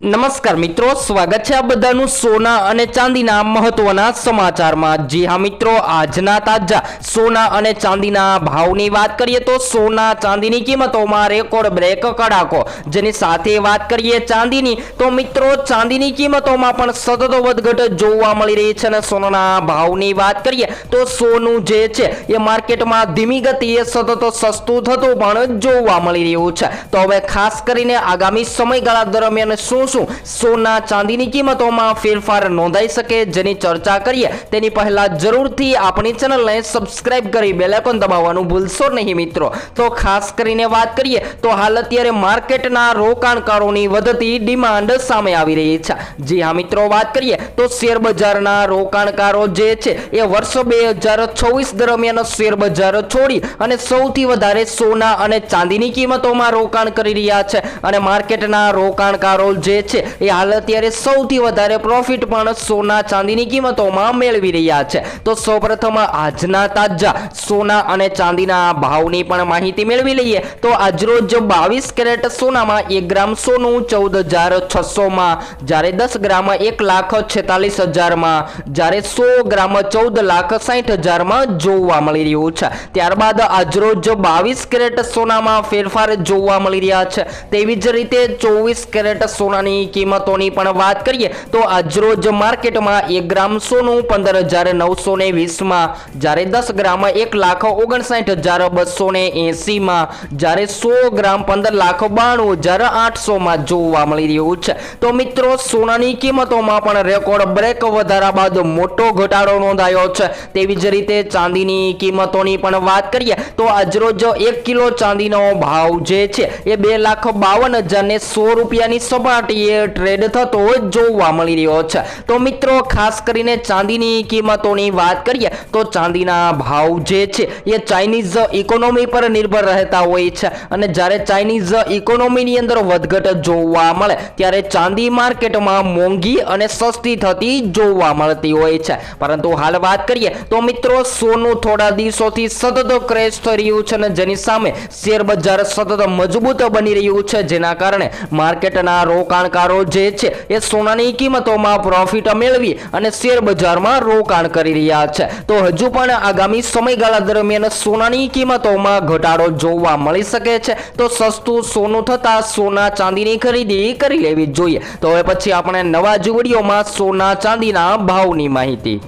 નમસ્કાર મિત્રો, સ્વાગત છે આ બધાનું સોના અને ચાંદીના મહત્વના સમાચારમાં। જી હા મિત્રો, આજના તાજા સોના અને ચાંદીના ભાવની વાત કરીએ તો સોના ચાંદીની કિંમતોમાં રેકોર્ડ બ્રેક કડાકો। જેની સાથે વાત કરીએ ચાંદીની તો મિત્રો ચાંદીની કિંમતોમાં પણ સતત વધઘટ જોવા મળી રહી છે અને સોનાના ભાવની વાત કરીએ તો સોનું જે છે એ માર્કેટમાં ધીમી ગતિએ સતત સસ્તું થતું પણ જોવા મળી રહ્યું છે। તો હવે ખાસ કરીને આગામી સમયગાળા દરમિયાન શું સોના ચાંદીની કિંમતોમાં ફેરફાર નોંધાઈ શકે જેની ચર્ચા કરીએ તેની પહેલા જરૂરથી આપણી ચેનલને સબસ્ક્રાઇબ કરી બેલ આઇકોન દબાવવાનું ભૂલશો નહીં મિત્રો। તો ખાસ કરીને વાત કરીએ તો હાલ અત્યારે માર્કેટના રોકાણકારોની વધતી ડિમાન્ડ સામે આવી રહી છે। જી હા મિત્રો, વાત કરીએ તો શેર બજારના રોકાણકારો જે છે એ વર્ષ 2026 દરમિયાન શેર બજાર છોડી અને સૌથી વધારે સોના અને ચાંદીની કિંમતોમાં રોકાણ કરી રહ્યા છે અને માર્કેટના રોકાણકારો જે છે એ હાલ અત્યારે સૌથી વધારે પ્રોફિટ પણ સોના ચાંદીની કિંમતોમાં મેળવી રહ્યા છે। તો સૌપ્રથમ આજના તાજા સોના અને ચાંદીના ભાવની પણ માહિતી મેળવી લઈએ તો આજરોજ 22 કેરેટ સોનામાં 1 ગ્રામ સોનું 14,600 માં, જ્યારે 10 ગ્રામ 1,46,000 માં, જ્યારે 100 ગ્રામ 14,60,000 માં જોવા મળી રહ્યું છે। ત્યારબાદ આજરોજ 22 કેરેટ સોનામાં ફેરફાર જોવા મળી રહ્યા છે। તેવી જ રીતે 24 કેરેટ સોનાની કિંમતોની પણ વાત કરીએ તો આજરોજ માર્કેટમાં 1 ગ્રામ સોનું 15,920 માં, જ્યારે 10 ગ્રામ 1,59,280 માં, જ્યારે 100 ગ્રામ 15,92,800 માં જોવા મળી રહ્યું છે। તો મિત્રો સોનાની કિંમતોમાં પણ રેકોર્ડ બ્રેક વધારા બાદ મોટો ઘટાડો નોંધાયો છે। તેવી જ રીતે ચાંદીની કિંમતોની પણ વાત કરીએ તો આજરોજ 1 કિલો ચાંદીનો ભાવ જે છે એ 2,52,100 રૂપિયાની સપાટીએ ટ્રેડ થતો જોવા મળી રહ્યો છે। તો મિત્રો ખાસ કરીને ચાંદીની કિંમતોની વાત કરીએ તો ચાંદીના ભાવ જે છે એ ચાઇનીઝ ઇકોનોમી પર નિર્ભર રહેતા હોય છે અને જ્યારે ચાઇનીઝ ઇકોનોમીની અંદર વધઘટ જોવા મળે ત્યારે ચાંદી માર્કેટમાં મોંઘી અને સસ્તી થતી જોવા મળતી હોય છે। પરંતુ હાલ વાત કરીએ તો મિત્રો સોનું થોડા દિવસોથી સતત ક્રેશ થઈ રહ્યું છે અને જેની સામે શેર બજાર સતત મજબૂત બની રહ્યું છે, જેના કારણે માર્કેટના રોકાણકારો જે છે એ સોનાની કિંમતોમાં પ્રોફિટ મેળવી અને શેર બજારમાં રોકાણ કરી રહ્યા છે। તો હજુ પણ આગામી સમયગાળા દરમિયાન સોનાની કિંમતોમાં ઘટાડો જોવા મળી શકે છે। તો સસ્તું સોનું થતા સોના ચાંદીની ખરીદી કરી લેવી જોઈએ। તો હવે પછી આપણે નવા જ વિડીયોમાં સોના ચાંદીના ભાવની માહિતી